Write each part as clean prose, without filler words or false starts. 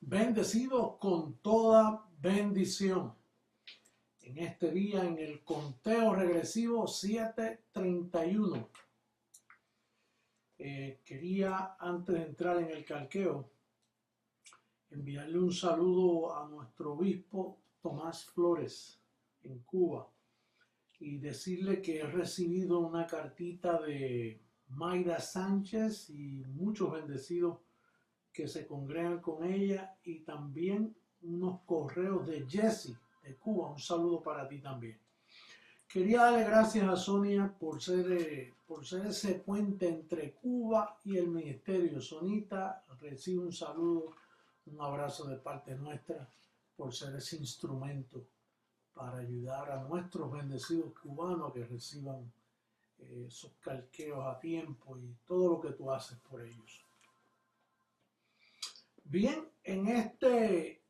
bendecidos con toda bendición. En este día, en el conteo regresivo 7:31, quería, antes de entrar en el calqueo, enviarle un saludo a nuestro obispo Tomás Flores en Cuba y decirle que he recibido una cartita de Mayra Sánchez y muchos bendecidos que se congregan con ella, y también unos correos de Jesse de Cuba. Un saludo para ti también. Quería darle gracias a Sonia por ser ese puente entre Cuba y el ministerio. Sonita, recibe un saludo, un abrazo de parte nuestra por ser ese instrumento para ayudar a nuestros bendecidos cubanos a que reciban esos calqueos a tiempo y todo lo que tú haces por ellos. Bien, en este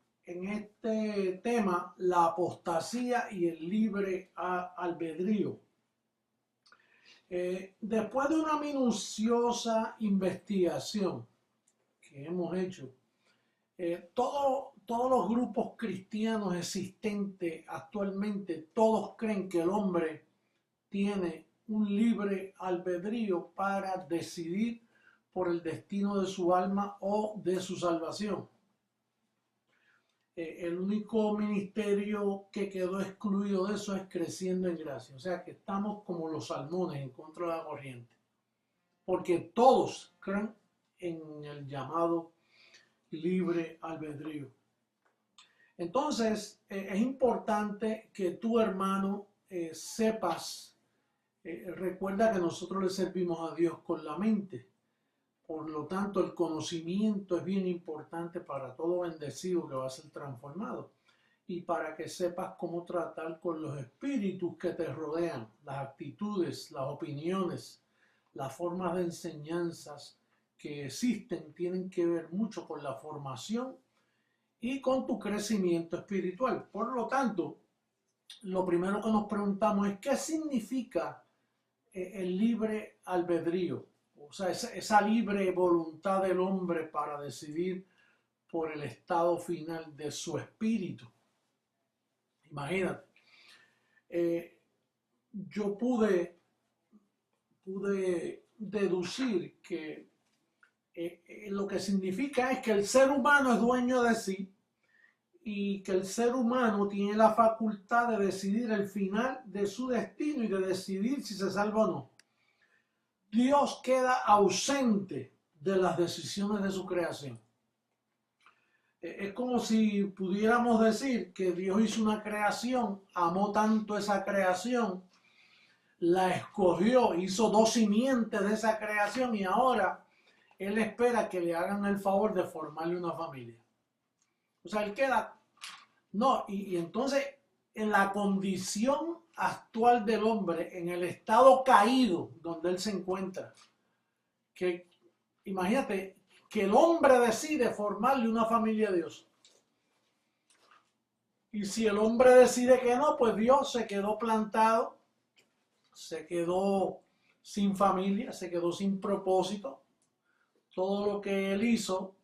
tema, la apostasía y el libre albedrío. Después de una minuciosa investigación que hemos hecho, todos los grupos cristianos existentes actualmente, todos creen que el hombre tiene un libre albedrío para decidir por el destino de su alma o de su salvación. El único ministerio que quedó excluido de eso es Creciendo en Gracia. O sea que estamos como los salmones en contra de la corriente, porque todos creen en el llamado libre albedrío. Entonces, es importante que tu hermano sepas, recuerda que nosotros le servimos a Dios con la mente. Por lo tanto, el conocimiento es bien importante para todo bendecido que va a ser transformado, y para que sepas cómo tratar con los espíritus que te rodean, las actitudes, las opiniones, las formas de enseñanzas que existen tienen que ver mucho con la formación y con tu crecimiento espiritual. Por lo tanto, lo primero que nos preguntamos es ¿qué significa el libre albedrío? O sea, esa libre voluntad del hombre para decidir por el estado final de su espíritu. Imagínate, yo pude deducir que lo que significa es que el ser humano es dueño de sí y que el ser humano tiene la facultad de decidir el final de su destino y de decidir si se salva o no. Dios queda ausente de las decisiones de su creación. Es como si pudiéramos decir que Dios hizo una creación, amó tanto esa creación, la escogió, hizo dos simientes de esa creación y ahora Él espera que le hagan el favor de formarle una familia. O sea, Él queda... No, y entonces en la condición actual del hombre, en el estado caído donde él se encuentra, que imagínate que el hombre decide formarle una familia a Dios, y si el hombre decide que no, pues Dios se quedó plantado, se quedó sin familia, se quedó sin propósito. Todo lo que él hizo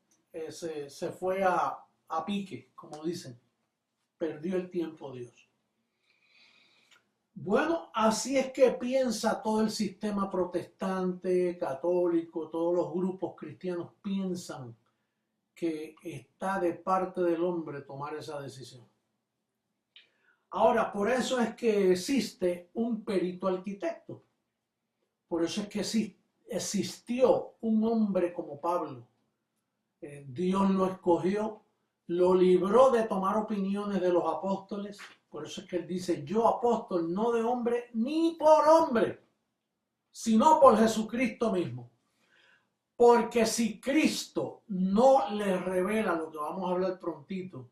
se fue a pique, como dicen, perdió el tiempo Dios. Bueno, así es que piensa todo el sistema protestante, católico, todos los grupos cristianos piensan que está de parte del hombre tomar esa decisión. Ahora, por eso es que existe un perito arquitecto. Por eso es que existió un hombre como Pablo. Dios lo escogió, lo libró de tomar opiniones de los apóstoles. Por eso es que él dice, yo apóstol no de hombre ni por hombre, sino por Jesucristo mismo. Porque si Cristo no le revela lo que vamos a hablar prontito,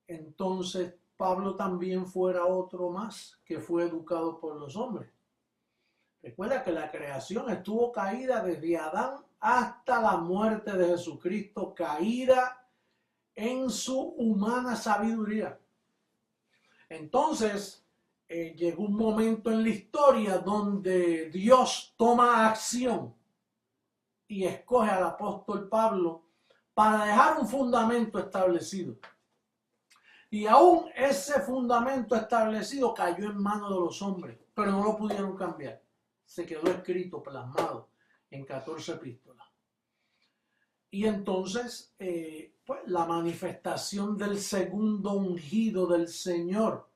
entonces Pablo también fuera otro más que fue educado por los hombres. Recuerda que la creación estuvo caída desde Adán hasta la muerte de Jesucristo, caída en su humana sabiduría. Entonces, llegó un momento en la historia donde Dios toma acción y escoge al apóstol Pablo para dejar un fundamento establecido. Y aún ese fundamento establecido cayó en manos de los hombres, pero no lo pudieron cambiar. Se quedó escrito, plasmado en 14 epístolas. Y entonces, pues, la manifestación del segundo ungido del Señor,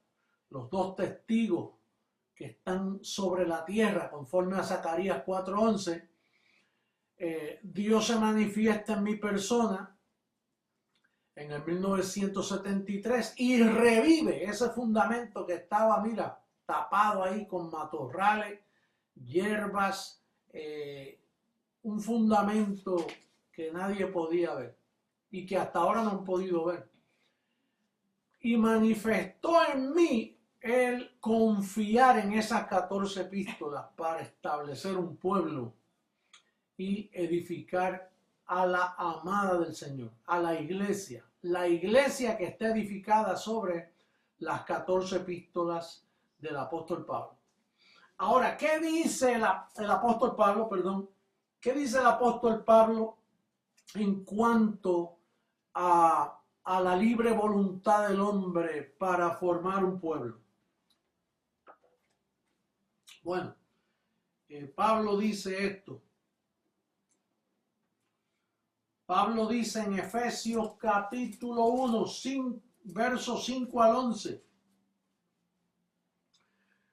los dos testigos que están sobre la tierra, conforme a Zacarías 4:11, Dios se manifiesta en mi persona en el 1973 y revive ese fundamento que estaba, mira, tapado ahí con matorrales, hierbas, un fundamento que nadie podía ver y que hasta ahora no han podido ver. Y manifestó en mí el confiar en esas 14 epístolas para establecer un pueblo y edificar a la amada del Señor, a la iglesia que está edificada sobre las 14 epístolas del apóstol Pablo. Ahora, ¿qué dice el apóstol Pablo? Perdón, ¿qué dice el apóstol Pablo en cuanto a la libre voluntad del hombre para formar un pueblo? Bueno, Pablo dice esto. Pablo dice en Efesios capítulo 1, versos 5 al 11.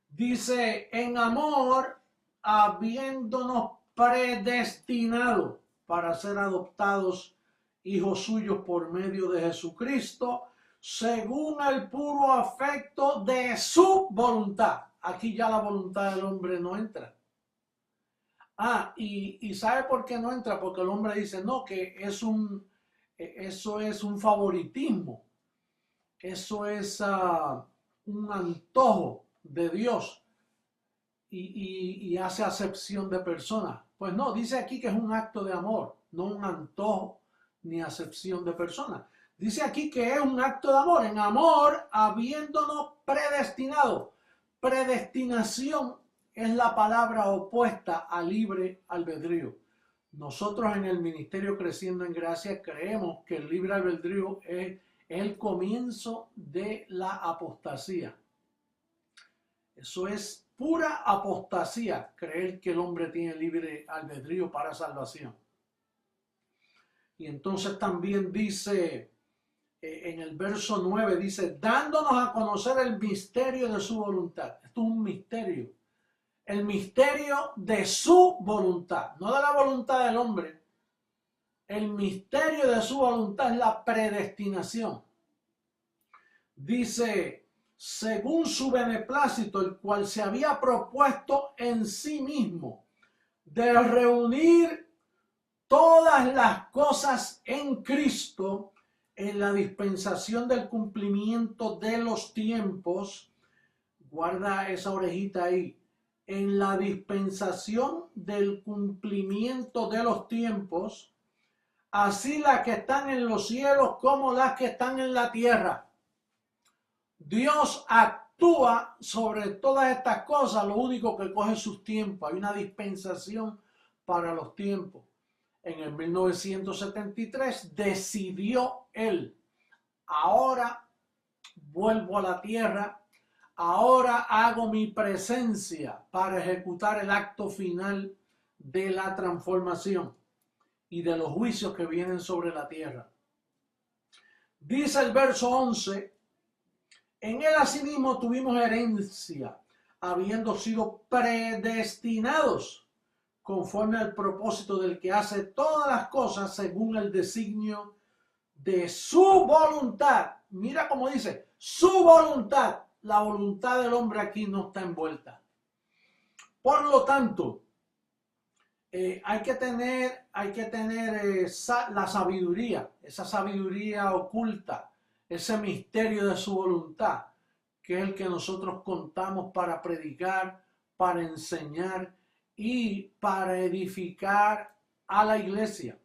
Dice, en amor, habiéndonos predestinado para ser adoptados hijos suyos por medio de Jesucristo, según el puro afecto de su voluntad. Aquí ya la voluntad del hombre no entra. Y ¿sabe por qué no entra? Porque el hombre dice, no, que eso es un favoritismo. Eso es un antojo de Dios y hace acepción de personas. Pues no, dice aquí que es un acto de amor, no un antojo ni acepción de personas. Dice aquí que es un acto de amor, en amor habiéndonos predestinado. Predestinación es la palabra opuesta a libre albedrío. Nosotros en el Ministerio Creciendo en Gracia creemos que el libre albedrío es el comienzo de la apostasía. Eso es pura apostasía, creer que el hombre tiene libre albedrío para salvación. Y entonces también dice, en el verso 9, dice, dándonos a conocer el misterio de su voluntad. Esto es un misterio. El misterio de su voluntad, no de la voluntad del hombre. El misterio de su voluntad es la predestinación. Dice, según su beneplácito, el cual se había propuesto en sí mismo, de reunir todas las cosas en Cristo en la dispensación del cumplimiento de los tiempos. Guarda esa orejita ahí. En la dispensación del cumplimiento de los tiempos, así las que están en los cielos como las que están en la tierra. Dios actúa sobre todas estas cosas, lo único que coge sus tiempos. Hay una dispensación para los tiempos. En el 1973 decidió él, ahora vuelvo a la tierra, ahora hago mi presencia para ejecutar el acto final de la transformación y de los juicios que vienen sobre la tierra. Dice el verso 11, en él asimismo tuvimos herencia, habiendo sido predestinados conforme al propósito del que hace todas las cosas según el designio de su voluntad. Mira cómo dice, su voluntad. La voluntad del hombre aquí no está envuelta. Por lo tanto, hay que tener la sabiduría, esa sabiduría oculta, ese misterio de su voluntad, que es el que nosotros contamos para predicar, para enseñar y para edificar a la iglesia.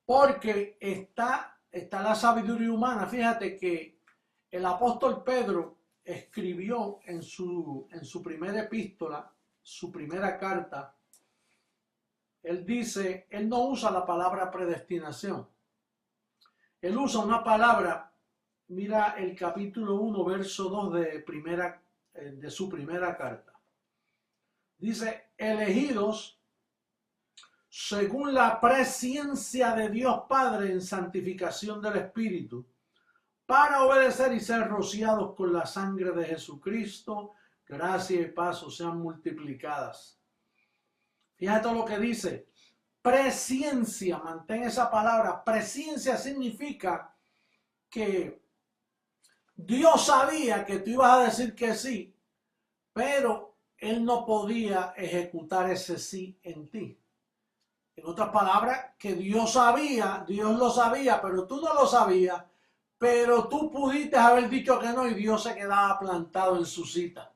Porque está la sabiduría humana. Fíjate que el apóstol Pedro escribió en su primera epístola, su primera carta, él dice, él no usa la palabra predestinación. Él usa una palabra, mira el capítulo 1, verso 2 de su primera carta. Dice, elegidos según la presciencia de Dios Padre en santificación del Espíritu, para obedecer y ser rociados con la sangre de Jesucristo, gracia y paz sean multiplicadas. Fíjate lo que dice, presciencia, mantén esa palabra. Presciencia significa que Dios sabía que tú ibas a decir que sí, pero Él no podía ejecutar ese sí en ti. En otras palabras, que Dios sabía, Dios lo sabía, pero tú no lo sabías, pero tú pudiste haber dicho que no y Dios se quedaba plantado en su cita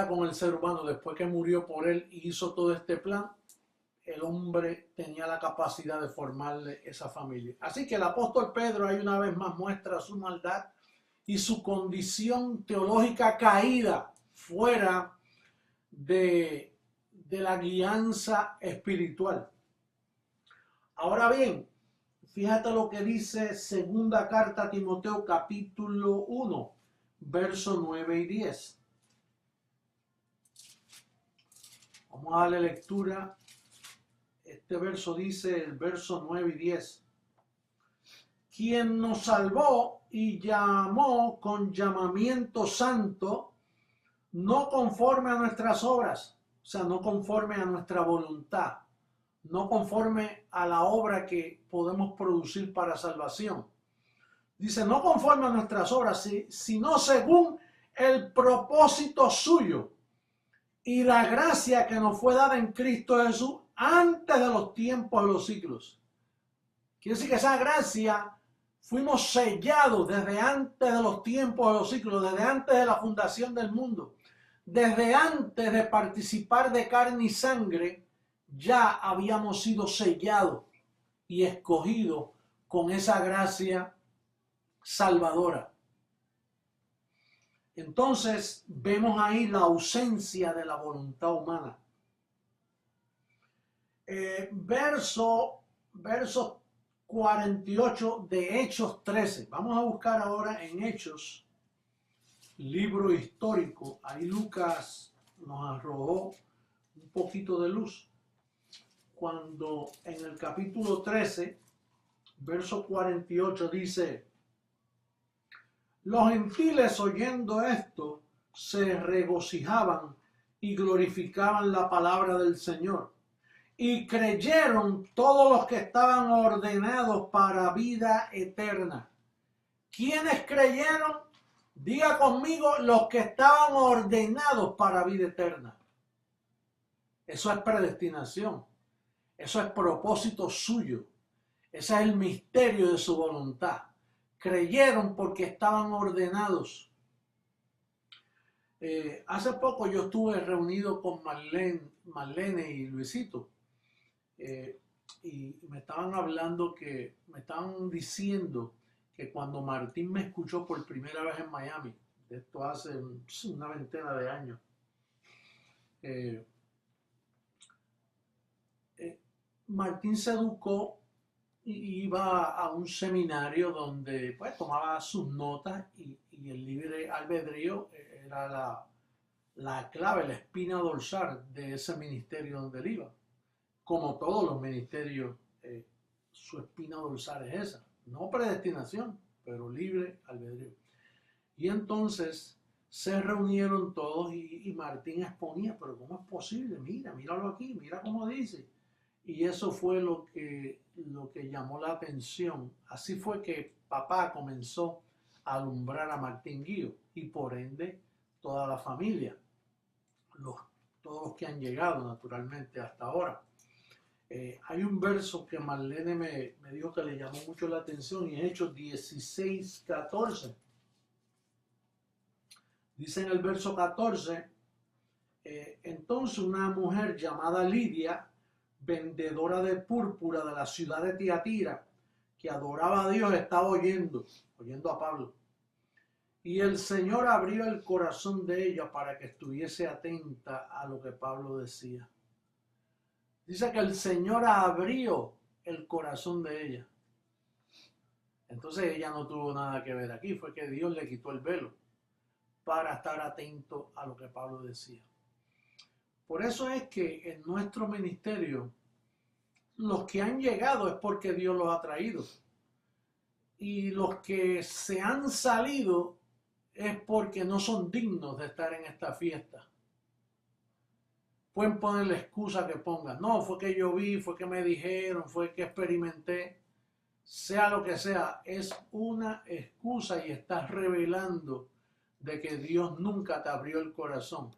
con el ser humano. Después que murió por él y hizo todo este plan, el hombre tenía la capacidad de formarle esa familia. Así que el apóstol Pedro ahí una vez más muestra su maldad y su condición teológica caída fuera de la guianza espiritual. Ahora bien, fíjate lo que dice segunda carta a Timoteo capítulo 1, versos 9 y 10. Vamos a darle lectura. Este verso dice, el verso 9 y 10. Quien nos salvó y llamó con llamamiento santo, no conforme a nuestras obras, o sea, no conforme a nuestra voluntad, no conforme a la obra que podemos producir para salvación. Dice, no conforme a nuestras obras, sino según el propósito suyo y la gracia que nos fue dada en Cristo Jesús antes de los tiempos de los siglos. Quiere decir que esa gracia fuimos sellados desde antes de los tiempos de los siglos, desde antes de la fundación del mundo, desde antes de participar de carne y sangre, ya habíamos sido sellados y escogidos con esa gracia salvadora. Entonces vemos ahí la ausencia de la voluntad humana. Verso 48 de Hechos 13. Vamos a buscar ahora en Hechos, libro histórico. Ahí Lucas nos arrojó un poquito de luz. Cuando en el capítulo 13, verso 48 dice, los gentiles oyendo esto se regocijaban y glorificaban la palabra del Señor. Y creyeron todos los que estaban ordenados para vida eterna. ¿Quiénes creyeron? Diga conmigo, los que estaban ordenados para vida eterna. Eso es predestinación. Eso es propósito suyo. Ese es el misterio de su voluntad. Creyeron porque estaban ordenados. Hace poco yo estuve reunido con Marlene y Luisito. Y me estaban diciendo que cuando Martín me escuchó por primera vez en Miami, esto hace una veintena de años, Martín se educó y iba a un seminario donde pues tomaba sus notas y el libre albedrío era la clave, la espina dorsal de ese ministerio donde él iba. Como todos los ministerios, su espina dorsal es esa. No predestinación, pero libre albedrío. Y entonces se reunieron todos y Martín exponía, pero ¿cómo es posible? Míralo aquí, mira cómo dice. Y eso fue lo que llamó la atención. Así fue que papá comenzó a alumbrar a Martín Guío y por ende toda la familia, todos los que han llegado naturalmente hasta ahora. Hay un verso que Marlene me dijo que le llamó mucho la atención y es Hechos 16:14. Dice en el verso 14, entonces una mujer llamada Lidia, vendedora de púrpura de la ciudad de Tiatira, que adoraba a Dios, estaba oyendo a Pablo. Y el Señor abrió el corazón de ella para que estuviese atenta a lo que Pablo decía. Dice que el Señor abrió el corazón de ella. Entonces ella no tuvo nada que ver aquí, fue que Dios le quitó el velo para estar atento a lo que Pablo decía. Por eso es que en nuestro ministerio, los que han llegado es porque Dios los ha traído. Y los que se han salido es porque no son dignos de estar en esta fiesta. Pueden poner la excusa que pongan. No, fue que yo vi, fue que me dijeron, fue que experimenté. Sea lo que sea, es una excusa y estás revelando de que Dios nunca te abrió el corazón.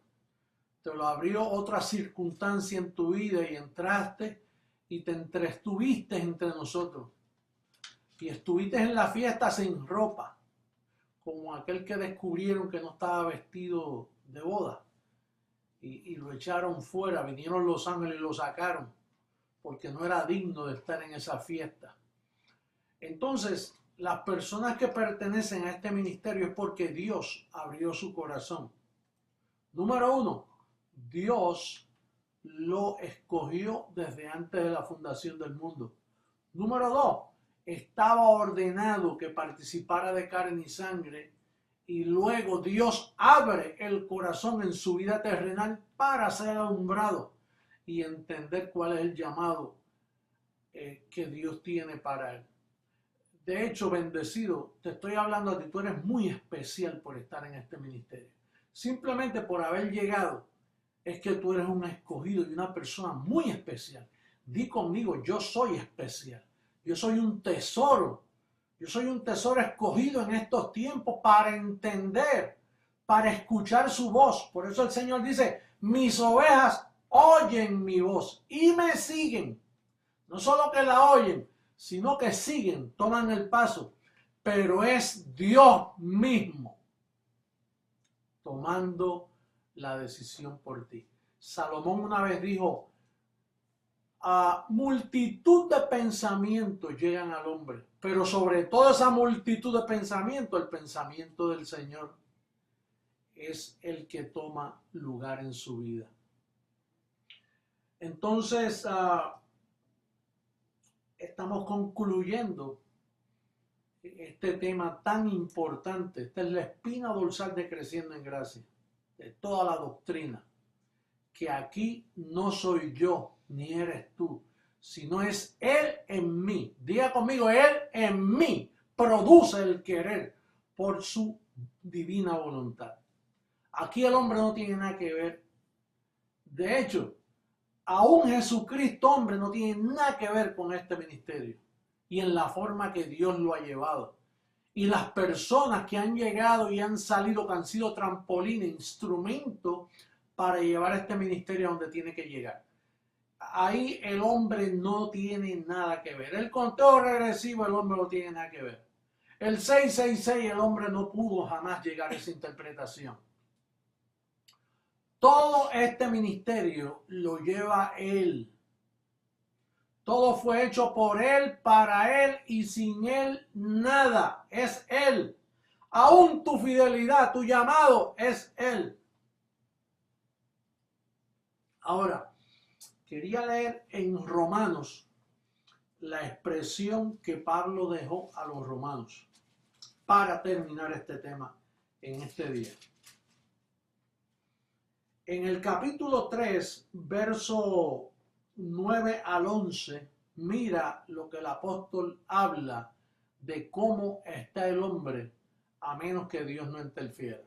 Te lo abrió otra circunstancia en tu vida y entraste y te estuviste entre nosotros. Y estuviste en la fiesta sin ropa, como aquel que descubrieron que no estaba vestido de boda. Y lo echaron fuera, vinieron los ángeles y lo sacaron, porque no era digno de estar en esa fiesta. Entonces, las personas que pertenecen a este ministerio es porque Dios abrió su corazón. Número 1, Dios lo escogió desde antes de la fundación del mundo. Número 2, estaba ordenado que participara de carne y sangre y luego Dios abre el corazón en su vida terrenal para ser alumbrado y entender cuál es el llamado que Dios tiene para él. De hecho, bendecido, te estoy hablando a ti, tú eres muy especial por estar en este ministerio. Simplemente por haber llegado es que tú eres un escogido y una persona muy especial. Di conmigo, yo soy especial. Yo soy un tesoro. Yo soy un tesoro escogido en estos tiempos para entender, para escuchar su voz. Por eso el Señor dice, mis ovejas oyen mi voz y me siguen. No solo que la oyen, sino que siguen, toman el paso. Pero es Dios mismo tomando la decisión por ti. Salomón una vez dijo, a multitud de pensamientos llegan al hombre, pero sobre toda esa multitud de pensamientos, el pensamiento del Señor es el que toma lugar en su vida. Entonces, estamos concluyendo este tema tan importante. Esta es la espina dorsal de Creciendo en Gracia, de toda la doctrina, que aquí no soy yo ni eres tú, sino es Él en mí. Diga conmigo, Él en mí produce el querer por su divina voluntad. Aquí el hombre no tiene nada que ver. De hecho, aún Jesucristo, hombre, no tiene nada que ver con este ministerio y en la forma que Dios lo ha llevado. Y las personas que han llegado y han salido, que han sido trampolín, instrumento para llevar este ministerio a donde tiene que llegar. Ahí el hombre no tiene nada que ver. El conteo regresivo, el hombre no tiene nada que ver. El 666, el hombre no pudo jamás llegar a esa interpretación. Todo este ministerio lo lleva Él. Todo fue hecho por Él, para Él y sin Él nada. Es Él. Aún tu fidelidad, tu llamado es Él. Ahora, quería leer en Romanos la expresión que Pablo dejó a los romanos para terminar este tema en este día. En el capítulo 3, verso 9 al 11, mira lo que el apóstol habla de cómo está el hombre a menos que Dios no interfiera.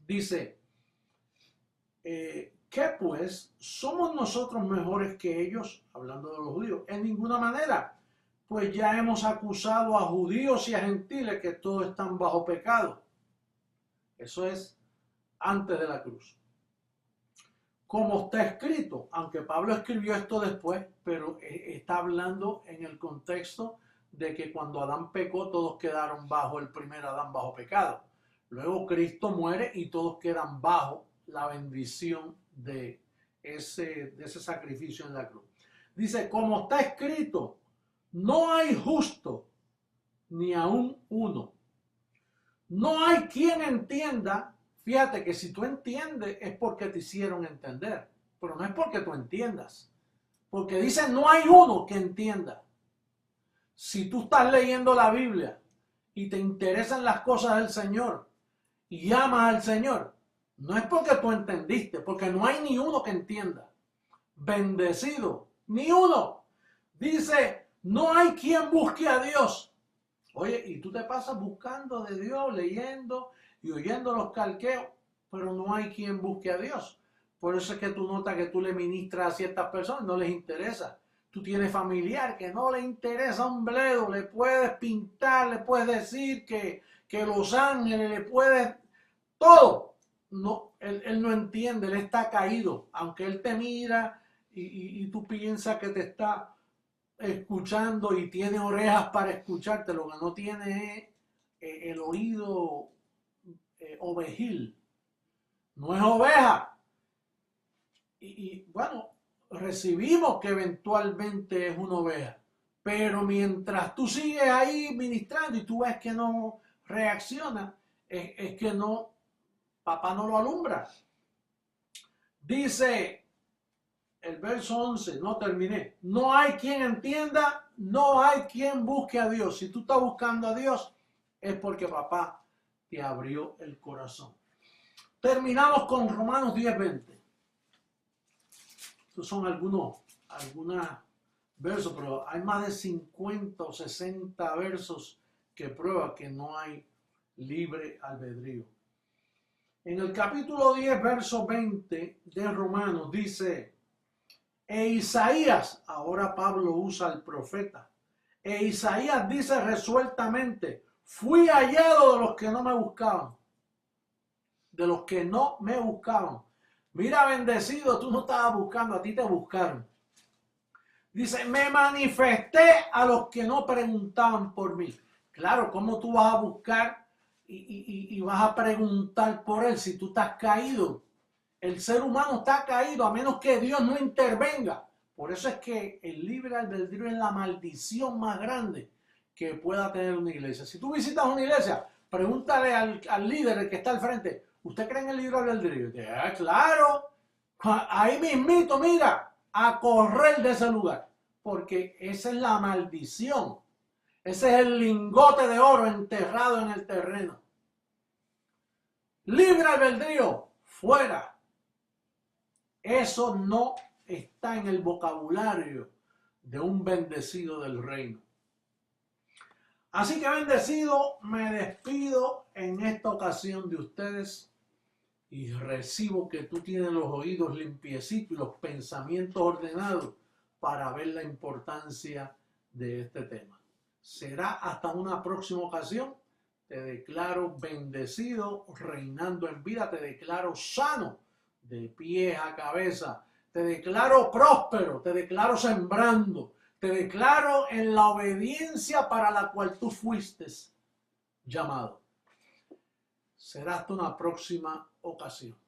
Dice, ¿qué pues? ¿Somos nosotros mejores que ellos? Hablando de los judíos. En ninguna manera. Pues ya hemos acusado a judíos y a gentiles que todos están bajo pecado. Eso es antes de la cruz. Como está escrito, aunque Pablo escribió esto después, pero está hablando en el contexto de que cuando Adán pecó, todos quedaron bajo el primer Adán, bajo pecado. Luego Cristo muere y todos quedan bajo la bendición de ese sacrificio en la cruz. Dice, como está escrito, no hay justo ni aún uno. No hay quien entienda. Fíjate que si tú entiendes es porque te hicieron entender, pero no es porque tú entiendas. Porque dice, no hay uno que entienda. Si tú estás leyendo la Biblia y te interesan las cosas del Señor y amas al Señor, no es porque tú entendiste, porque no hay ni uno que entienda. Bendecido, ni uno. Dice, no hay quien busque a Dios. Oye, y tú te pasas buscando de Dios, leyendo y oyendo los calqueos, pero no hay quien busque a Dios. Por eso es que tú notas que tú le ministras a ciertas personas, no les interesa. Tú tienes familiar que no le interesa un bledo, le puedes pintar, le puedes decir que Los Ángeles, le puedes todo. No, él no entiende, él está caído. Aunque él te mira y tú piensas que te está escuchando y tiene orejas para escucharte, lo que no tiene es el oído ovejil. No es oveja. Y bueno, recibimos que eventualmente es una oveja. Pero mientras tú sigues ahí ministrando y tú ves que no reacciona, es que no, papá no lo alumbra. Dice el verso 11, no terminé. No hay quien entienda, no hay quien busque a Dios. Si tú estás buscando a Dios, es porque papá te abrió el corazón. Terminamos con Romanos 10:20. Estos son algunos versos, pero hay más de 50 o 60 versos que prueban que no hay libre albedrío. En el capítulo 10, verso 20 de Romanos dice, e Isaías, ahora Pablo usa al profeta, e Isaías dice resueltamente, fui hallado de los que no me buscaban, de los que no me buscaban. Mira, bendecido, tú no estabas buscando, a ti te buscaron. Dice, me manifesté a los que no preguntaban por mí. Claro, ¿cómo tú vas a buscar y vas a preguntar por él si tú estás caído? El ser humano está caído a menos que Dios no intervenga. Por eso es que el libre albedrío es la maldición más grande que pueda tener una iglesia. Si tú visitas una iglesia, pregúntale al líder, el que está al frente, ¿usted cree en el libre albedrío? Claro, ahí mismito, mira, a correr de ese lugar. Porque esa es la maldición. Ese es el lingote de oro enterrado en el terreno. Libre albedrío, fuera. Eso no está en el vocabulario de un bendecido del reino. Así que bendecido, me despido en esta ocasión de ustedes y recibo que tú tienes los oídos limpiecitos y los pensamientos ordenados para ver la importancia de este tema. Será hasta una próxima ocasión. Te declaro bendecido, reinando en vida. Te declaro sano, de pies a cabeza. Te declaro próspero. Te declaro sembrando. Te declaro en la obediencia para la cual tú fuiste llamado. Será hasta una próxima ocasión.